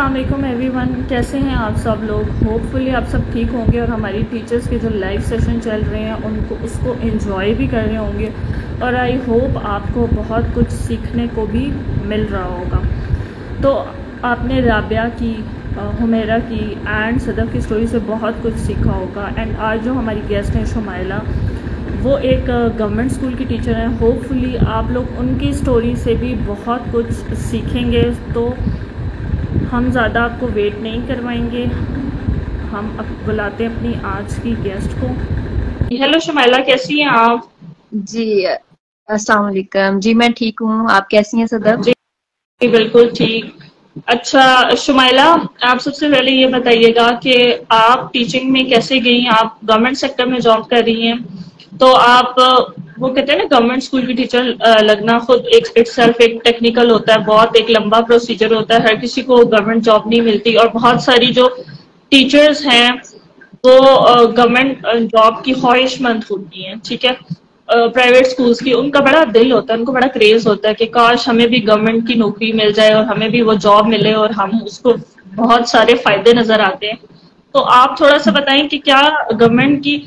अस्सलाम वालेकुम एवरीवन, कैसे हैं आप सब लोग। होपफुली आप सब ठीक होंगे और हमारी टीचर्स के जो लाइव सेशन चल रहे हैं उनको उसको एंजॉय भी कर रहे होंगे और आई होप आपको बहुत कुछ सीखने को भी मिल रहा होगा। तो आपने राबिया की, हुमैरा की एंड सदफ की स्टोरी से बहुत कुछ सीखा होगा। एंड आज जो हमारी गेस्ट हैं शुमाइला, वो एक गवर्नमेंट स्कूल की टीचर हैं। होपफुली आप लोग उनकी स्टोरी से भी बहुत कुछ सीखेंगे। तो हम ज़्यादा आपको वेट नहीं करवाएंगे, हम अब बुलाते हैं अपनी आज की गेस्ट को। हेलो शुमाइला, कैसी हैं आप? जी अस्सलाम वालेकुम। जी मैं ठीक हूँ, आप कैसी हैं सदब? जी बिल्कुल ठीक। अच्छा शुमाइला, आप सबसे पहले ये बताइएगा कि आप टीचिंग में कैसे गई। आप गवर्नमेंट सेक्टर में जॉब कर रही हैं, तो आप वो कहते हैं ना गवर्नमेंट स्कूल की टीचर लगना खुद एक इटसेल्फ एक टेक्निकल होता है, बहुत एक लंबा प्रोसीजर होता है। हर किसी को गवर्नमेंट जॉब नहीं मिलती और बहुत सारी जो टीचर्स हैं वो गवर्नमेंट जॉब की ख्वाहिशमंद होती हैं, ठीक है। प्राइवेट स्कूल्स की उनका बड़ा दिल होता है, उनको बड़ा क्रेज होता है कि काश हमें भी गवर्नमेंट की नौकरी मिल जाए और हमें भी वो जॉब मिले और हम उसको बहुत सारे फायदे नजर आते हैं। तो आप थोड़ा सा बताएं कि क्या गवर्नमेंट की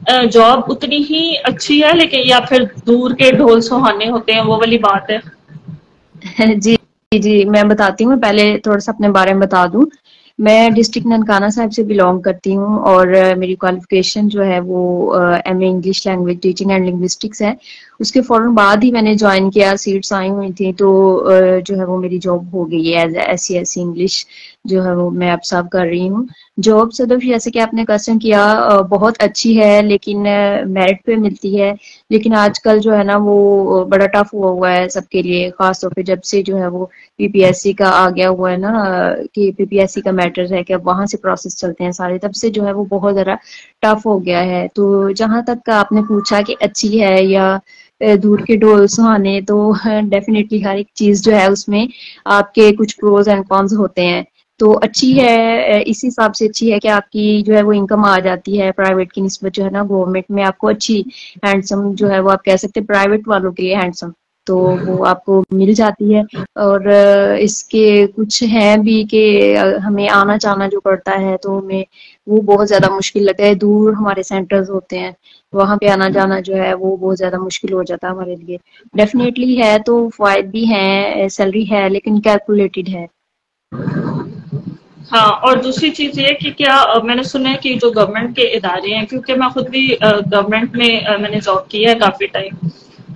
जॉब उतनी ही अच्छी है, लेकिन या फिर दूर के ढोल सुहाने होते हैं, वो वाली बात है। जी जी मैं बताती हूँ। पहले थोड़ा सा अपने बारे में बता दूं। मैं डिस्ट्रिक्ट ननकाना साहिब से बिलोंग करती हूँ और मेरी क्वालिफिकेशन जो है वो MA English language teaching and linguistics है। उसके फौरन बाद ही मैंने ज्वाइन किया, सीट्स आई हुई थी, तो जो है वो मेरी जॉब हो गई है एज एससी इंग्लिश जो है वो मैं अब सर्व कर रही हूँ। जॉब सदफ जैसे कि आपने क्वेश्चन किया, बहुत अच्छी है लेकिन मेरिट पे मिलती है। लेकिन आजकल जो है ना वो बड़ा टफ हुआ है सबके लिए, खासतौर पे जब से जो है वो पीपीएससी का आ गया हुआ है ना, कि पीपीएससी का मैटर है कि अब वहां से प्रोसेस चलते हैं सारे, तब से जो है वो बहुत ज्यादा टफ हो गया है। तो जहां तक का आपने पूछा कि अच्छी है या दूर के ढोल सुहाने, तो डेफिनेटली हर एक चीज जो है उसमें आपके कुछ प्रोज एंड कॉन्स होते हैं। तो अच्छी है, इस हिसाब से अच्छी है कि आपकी जो है वो इनकम आ जाती है प्राइवेट की निस्बत जो है ना, गवर्नमेंट में आपको अच्छी हैंडसम जो है वो आप कह सकते हैं प्राइवेट वालों के लिए हैंडसम, तो वो आपको मिल जाती है। और इसके कुछ हैं भी कि हमें आना जाना जो पड़ता है तो हमें वो बहुत ज्यादा मुश्किल लगता है। दूर हमारे सेंटर्स होते हैं, वहां पे आना जाना जो है वो बहुत ज्यादा मुश्किल हो जाता है हमारे लिए। डेफिनेटली है, तो फायदे भी हैं, सैलरी है लेकिन कैलकुलेटेड है। हाँ, और दूसरी चीज ये कि क्या मैंने सुना है कि जो गवर्नमेंट के इदारे हैं, क्योंकि मैं खुद भी गवर्नमेंट में मैंने जॉब किया है काफी टाइम,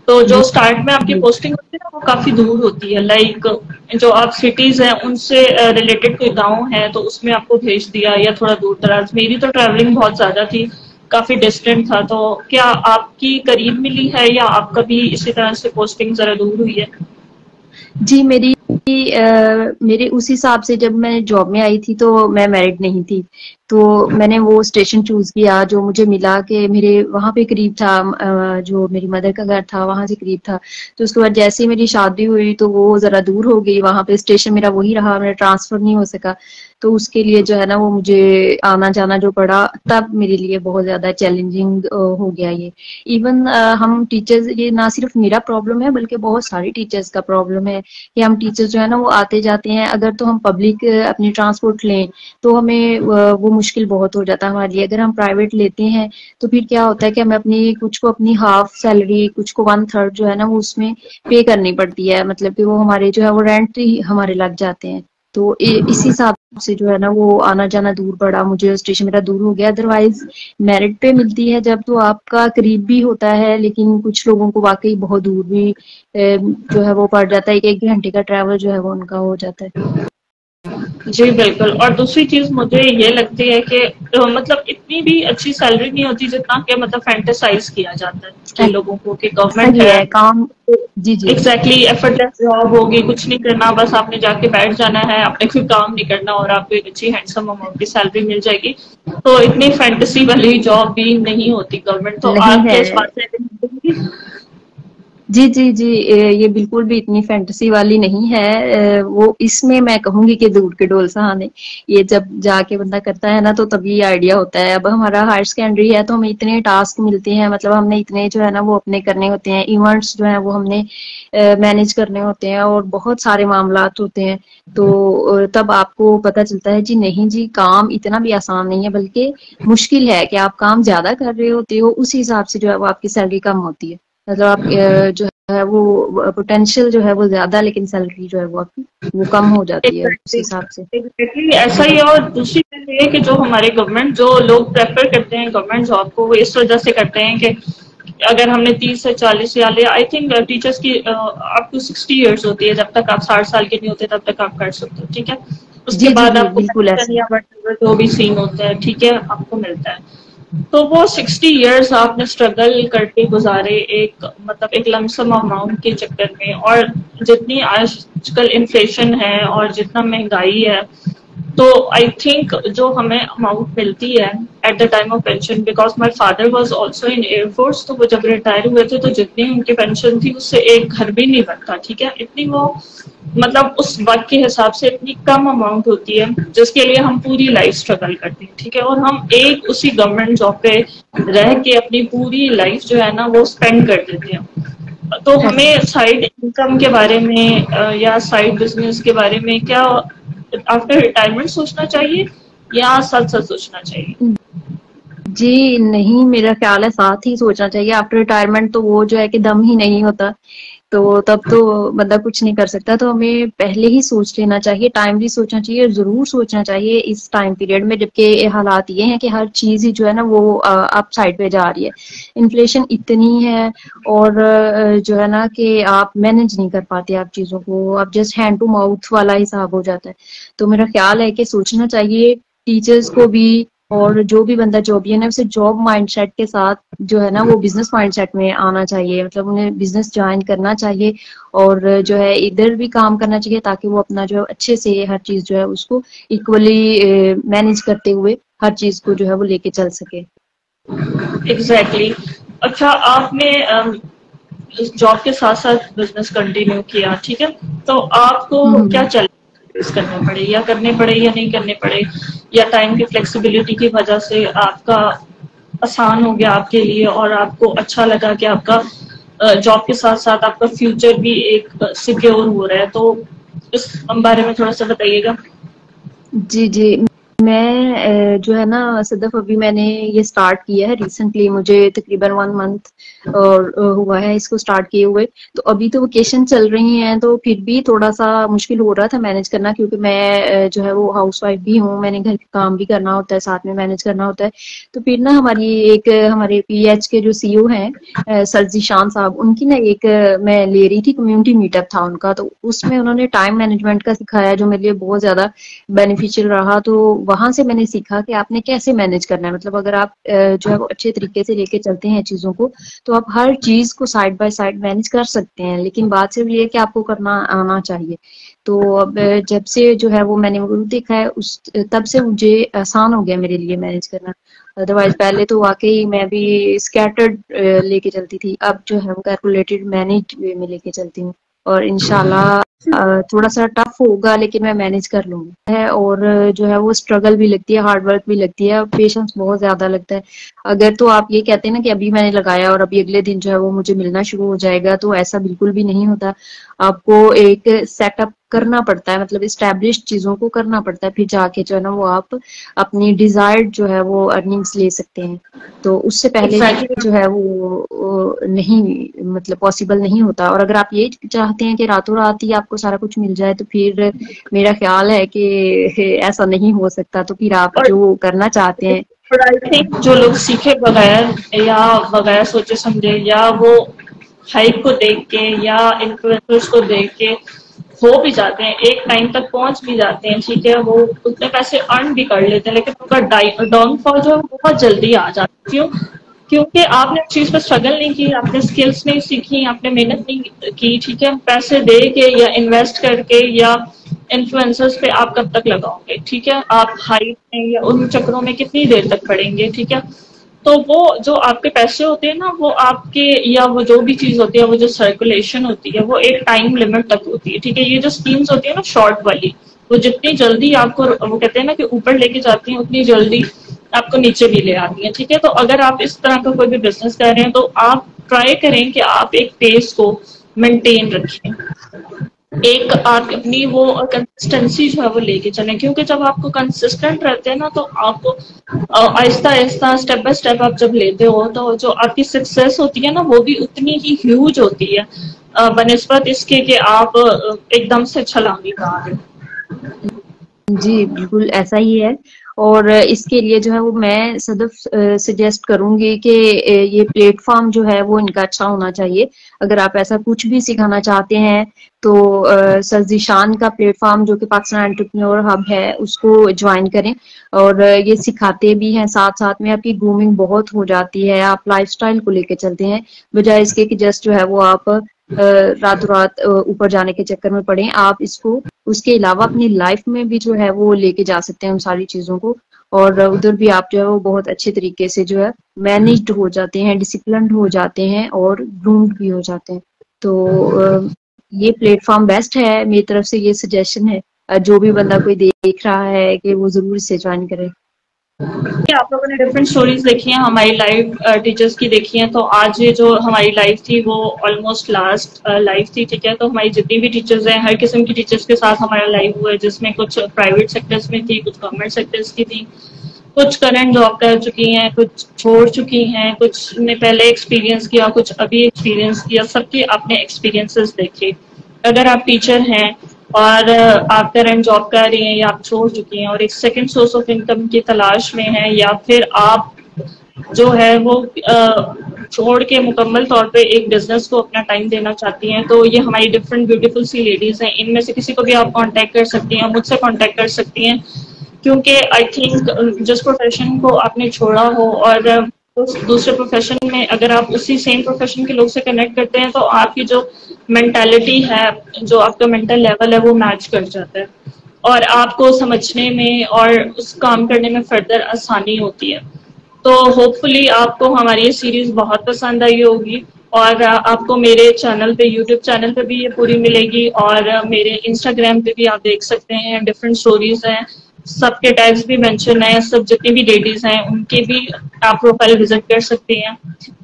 तो जो जी स्टार्ट में आपकी जी पोस्टिंग होती है ना वो काफी दूर होती है। लाइक जो आप सिटीज हैं उनसे रिलेटेड कोई गांव है तो उसमें आपको भेज दिया, या थोड़ा दूर दराज। मेरी तो ट्रैवलिंग बहुत ज्यादा थी, काफी डिस्टेंट था। तो क्या आपकी करीब मिली है या आपका भी इसी तरह से पोस्टिंग जरा दूर हुई है? जी मेरे उस हिसाब से जब मैं जॉब में आई थी तो मैं मैरिड नहीं थी, तो मैंने वो स्टेशन चूज किया जो मुझे मिला कि मेरे वहां पे करीब था। जो मेरी मदर का घर था वहां से करीब था। तो उसके बाद जैसे ही मेरी शादी हुई तो वो जरा दूर हो गई, वहां पे स्टेशन मेरा वही रहा, मेरा ट्रांसफर नहीं हो सका। तो उसके लिए जो है ना वो मुझे आना जाना जो पड़ा, तब मेरे लिए बहुत ज्यादा चैलेंजिंग हो गया ये। इवन हम टीचर्स, ये ना सिर्फ मेरा प्रॉब्लम है बल्कि बहुत सारी टीचर्स का प्रॉब्लम है कि हम टीचर्स जो है ना वो आते जाते हैं। अगर तो हम पब्लिक अपनी ट्रांसपोर्ट लें तो हमें वो मुश्किल बहुत हो जाता है हमारे लिए। अगर हम प्राइवेट लेते हैं तो फिर क्या होता है कि हमें अपनी कुछ को अपनी हाफ सैलरी, कुछ को वन थर्ड जो है ना वो उसमें पे करनी पड़ती है, मतलब कि वो हमारे जो है वो रेंट ही हमारे लग जाते हैं। तो इस हिसाब से जो है ना वो आना जाना दूर पड़ा मुझे, स्टेशन मेरा दूर हो गया। अदरवाइज मेरिट पे मिलती है जब तो आपका करीब भी होता है, लेकिन कुछ लोगों को वाकई बहुत दूर भी जो है वो पड़ जाता है, एक घंटे का ट्रैवल जो है वो उनका हो जाता है। जी बिल्कुल। और दूसरी चीज मुझे ये लगती है कि मतलब इतनी भी अच्छी सैलरी नहीं होती जितना कि मतलब फैंटेसाइज किया जाता है कि लोगों को कि गवर्नमेंट सही है, है काम। जी जी एग्जैक्टली एफर्टलेस जॉब होगी, कुछ नहीं करना, बस आपने जाके बैठ जाना है, आपने कोई काम नहीं करना और आपको एक अच्छी हैंडसम अमाउंट की सैलरी मिल जाएगी। तो इतनी फैंटेसी वाली जॉब भी नहीं होती गवर्नमेंट। तो नहीं आप क्या है। इस बात से agree करेंगी? जी, ये बिल्कुल भी इतनी फैंटेसी वाली नहीं है। वो इसमें मैं कहूंगी कि दूर के ढोल सहाने, ये जब जाके बंदा करता है ना तो तभी आइडिया होता है। अब हमारा हायर सेकेंडरी है तो हमें इतने टास्क मिलते हैं, मतलब हमने इतने जो है ना वो अपने करने होते हैं, इवेंट्स जो है वो हमने मैनेज करने होते हैं और बहुत सारे मामलात होते हैं। तो तब आपको पता चलता है जी नहीं जी, काम इतना भी आसान नहीं है, बल्कि मुश्किल है कि आप काम ज्यादा कर रहे होते हो, उस हिसाब से जो है वो आपकी सैलरी कम होती है। मतलब आप जो है वो पोटेंशियल जो है वो ज्यादा, लेकिन सैलरी जो है वो आपकी वो कम हो जाती है उस हिसाब से। एग्जैक्टली ऐसा ही है। और दूसरी बात ये है कि जो हमारे गवर्नमेंट, जो लोग प्रेफर करते हैं गवर्नमेंट जॉब को, वो इस वजह से करते हैं कि अगर हमने 30 से 40 साल, या आई थिंक टीचर्स की अप टू 60 ईयर्स होती है, जब तक आप 60 साल के नहीं होते तब तक आप कर सकते हो, ठीक है। उसके बाद जी आपको बिल्कुल पेंशन ऐसा। या whatever जो भी सीन होता है, ठीक है, आपको मिलता है। तो वो 60 ईयर्स आपने स्ट्रगल करके गुजारे एक, मतलब एक लमसम अमाउंट के चक्कर में। और जितनी आजकल इन्फ्लेशन है और जितना महंगाई है, तो आई थिंक जो हमें अमाउंट मिलती है at the time of pension, because my father was also in air force, तो वो जब रिटायर हुए थे तो जितनी उनकी पेंशन थी उससे एक घर भी नहीं बनता, ठीक है। इतनी वो, मतलब उस वक्त के हिसाब से इतनी कम अमाउंट होती है जिसके लिए हम पूरी लाइफ स्ट्रगल करते हैं, ठीक है। और हम एक उसी गवर्नमेंट जॉब पे रह के अपनी पूरी लाइफ जो है ना वो स्पेंड कर देते हैं। तो ऐसा। हमें साइड इनकम के बारे में या साइड बिजनेस के बारे में क्या आफ्टर रिटायरमेंट सोचना चाहिए, या साथ साथ सोचना चाहिए? जी नहीं, मेरा ख्याल है साथ ही सोचना चाहिए। आफ्टर रिटायरमेंट तो वो जो है कि दम ही नहीं होता, तो तब तो बंदा कुछ नहीं कर सकता। तो हमें पहले ही सोच लेना चाहिए, टाइमली सोचना चाहिए, जरूर सोचना चाहिए इस टाइम पीरियड में, जबकि हालात ये हैं कि हर चीज ही जो है ना वो अप साइड पे जा रही है। इन्फ्लेशन इतनी है और जो है ना कि आप मैनेज नहीं कर पाते आप चीजों को, आप जस्ट हैंड टू माउथ वाला हिसाब हो जाता है। तो मेरा ख्याल है कि सोचना चाहिए टीचर्स को भी, और जो भी बंदा जॉबियन है उसे जॉब माइंडसेट के साथ जो है ना वो बिजनेस माइंडसेट में आना चाहिए, मतलब उन्हें बिजनेस ज्वाइन करना चाहिए और जो है इधर भी काम करना चाहिए, ताकि वो अपना जो है अच्छे से हर चीज जो है उसको इक्वली मैनेज करते हुए हर चीज को जो है वो लेके चल सके। Exactly exactly. अच्छा, आपने जॉब के साथ साथ बिजनेस कंटिन्यू किया, ठीक है। तो आपको क्या हम्म। चैलेंजेस करने पड़े, या करने पड़े या नहीं करने पड़े, या टाइम की फ्लेक्सिबिलिटी की वजह से आपका आसान हो गया आपके लिए और आपको अच्छा लगा कि आपका जॉब के साथ साथ आपका फ्यूचर भी एक सिक्योर हो रहा है? तो इस बारे में थोड़ा सा बताइएगा। जी, मैं जो है ना सदफ, अभी मैंने ये स्टार्ट किया है रिसेंटली, मुझे तकरीबन 1 मंथ और हुआ है इसको स्टार्ट किए हुए। तो अभी तो वेकेशन चल रही हैं, तो फिर भी थोड़ा सा मुश्किल हो रहा था मैनेज करना, क्योंकि मैं जो है वो हाउस वाइफ भी हूँ, मैंने घर का काम भी करना होता है, साथ में मैनेज करना होता है। तो फिर ना हमारे पीएच के जो सीईओ हैं सर जीशान साहब, उनकी ना एक मैं ले रही थी, कम्युनिटी मीटअप था उनका, तो उसमें उन्होंने टाइम मैनेजमेंट का सिखाया जो मेरे लिए बहुत ज्यादा बेनिफिशियल रहा। तो वहां से मैंने सीखा कि आपने कैसे मैनेज करना है, मतलब अगर आप जो है वो अच्छे तरीके से लेके चलते हैं चीजों को, तो आप हर चीज को साइड बाय साइड मैनेज कर सकते हैं। लेकिन बात सिर्फ ये है कि आपको करना आना चाहिए। तो अब जब से जो है वो मैंने वो देखा है, उस तब से मुझे आसान हो गया मेरे लिए मैनेज करना। अदरवाइज पहले तो वाकई मैं भी स्कैटर्ड लेके चलती थी, अब जो है वो कैलकुलेटेड मैनेज वे में लेके चलती हूँ। और इंशाल्लाह थोड़ा सा टफ होगा, लेकिन मैं मैनेज कर लूंगी है। और जो है वो स्ट्रगल भी लगती है, हार्ड वर्क भी लगती है, पेशेंस बहुत ज्यादा लगता है। अगर तो आप ये कहते हैं ना कि अभी मैंने लगाया और अभी अगले दिन जो है वो मुझे मिलना शुरू हो जाएगा, तो ऐसा बिल्कुल भी नहीं होता। आपको एक सेटअप करना पड़ता है, मतलब इस्टेब्लिश चीजों को करना पड़ता है, फिर जाके जो है ना वो आप अपनी डिजायर्ड जो है वो अर्निंग्स ले सकते हैं। तो उससे पहले एग्जैक्टली। जो है वो नहीं, मतलब पॉसिबल नहीं होता। और अगर आप ये चाहते हैं कि रातों रात ही आपको सारा कुछ मिल जाए, तो फिर मेरा ख्याल है कि ऐसा नहीं हो सकता। तो फिर आप और जो करना चाहते हैं। आई थिंक जो लोग सीखे बगैर या बगैर सोचे समझे, या वो हाइप को देख के या इन्फ्लुएंसर्स को देख के हो भी जाते हैं, एक टाइम तक पहुंच भी जाते हैं, ठीक है, वो उतने पैसे अर्न भी कर लेते हैं, लेकिन उनका डाउनफॉल जो है वो बहुत जल्दी आ जाता है। क्यों? क्योंकि आपने उस चीज पर स्ट्रगल नहीं की, आपने स्किल्स नहीं सीखी, आपने मेहनत नहीं की, ठीक है। पैसे दे के या इन्वेस्ट करके या इन्फ्लुएंसर्स पे आप कब तक लगाओगे, ठीक है। आप हाइप में या उन चक्रों में कितनी देर तक पड़ेंगे, ठीक है। तो वो जो आपके पैसे होते हैं ना, वो आपके, या वो जो भी चीज होती है, वो जो सर्कुलेशन होती है, वो एक टाइम लिमिट तक होती है, ठीक है। ये जो स्कीम्स होती है ना शॉर्ट वाली, वो जितनी जल्दी आपको, वो कहते हैं ना कि ऊपर लेके जाती है, उतनी जल्दी आपको नीचे भी ले आती है, ठीक है। तो अगर आप इस तरह का कोई भी बिजनेस कर रहे हैं, तो आप ट्राई करें कि आप एक पेस को मेंटेन रखें, एक आप अपनी वो कंसिस्टेंसी जो है वो लेके चलें, क्योंकि जब आपको कंसिस्टेंट रहते हैं ना, तो आपको Aahista Aahista step by step आप जब लेते हो, तो जो आपकी सक्सेस होती है ना, वो भी उतनी ही ह्यूज होती है बनिस्बत इसके कि आप एकदम से छलांगी मार रहे हो। जी बिल्कुल ऐसा ही है। और इसके लिए जो है वो मैं सदैव सजेस्ट करूंगी कि ये प्लेटफॉर्म जो है वो इनका अच्छा होना चाहिए। अगर आप ऐसा कुछ भी सिखाना चाहते हैं तो सर ज़ीशान का प्लेटफॉर्म जो कि पाकिस्तान एंटरप्रेन्योर हब है उसको ज्वाइन करें। और ये सिखाते भी हैं, साथ साथ में आपकी ग्रूमिंग बहुत हो जाती है, आप लाइफस्टाइल को लेके चलते हैं, बजाय इसके कि जस्ट जो है वो आप रातों रात ऊपर जाने के चक्कर में पड़े। आप इसको उसके अलावा अपनी लाइफ में भी जो है वो लेके जा सकते हैं उन सारी चीजों को, और उधर भी आप जो है वो बहुत अच्छे तरीके से जो है मैनेज्ड हो जाते हैं, डिसिप्लिन्ड हो जाते हैं और ग्रूम्ड भी हो जाते हैं। तो ये प्लेटफॉर्म बेस्ट है, मेरी तरफ से ये सजेशन है। जो भी बंदा कोई देख रहा है कि वो जरूर इसे ज्वाइन करे। आप लोगों ने डिफरेंट स्टोरीज देखी हैं, हमारी लाइव टीचर्स की देखी हैं, तो आज ये जो हमारी लाइव थी वो ऑलमोस्ट लास्ट लाइव थी, ठीक है। तो हमारी जितनी भी टीचर्स हैं, हर किस्म की टीचर्स के साथ हमारा लाइव हुआ है, जिसमें कुछ प्राइवेट सेक्टर्स में थी, कुछ गवर्नमेंट सेक्टर्स की थी, कुछ करंट जॉब कर चुकी हैं, कुछ छोड़ चुकी हैं, कुछ ने पहले एक्सपीरियंस किया, कुछ अभी एक्सपीरियंस किया, सबके अपने एक्सपीरियंसेस देखे। अगर आप टीचर हैं और आप करंट जॉब कर रही हैं या आप छोड़ चुकी हैं और एक सेकंड सोर्स ऑफ इनकम की तलाश में हैं, या फिर आप जो है वो छोड़ के मुकम्मल तौर पे एक बिजनेस को अपना टाइम देना चाहती हैं, तो ये हमारी डिफरेंट ब्यूटीफुल सी लेडीज हैं, इनमें से किसी को भी आप कांटेक्ट कर सकती हैं, मुझसे कांटेक्ट कर सकती हैं। क्योंकि आई थिंक जिस प्रोफेशन को आपने छोड़ा हो और उस दूसरे प्रोफेशन में अगर आप उसी सेम प्रोफेशन के लोग से कनेक्ट करते हैं, तो आपकी जो मेंटालिटी है, जो आपका मेंटल लेवल है, वो मैच कर जाता है और आपको समझने में और उस काम करने में फर्दर आसानी होती है। तो होपफुली आपको हमारी ये सीरीज बहुत पसंद आई होगी, और आपको मेरे चैनल पे, यूट्यूब चैनल पे भी ये पूरी मिलेगी, और मेरे इंस्टाग्राम पे भी आप देख सकते हैं, डिफरेंट स्टोरीज हैं, सबके टैग्स भी मेंशन है, सब जितनी भी लेडीज हैं उनके भी आप प्रोफाइल विजिट कर सकते हैं।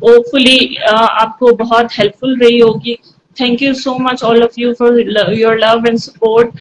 होपफुली आपको बहुत हेल्पफुल रही होगी। Thank you so much all of you for your love and support.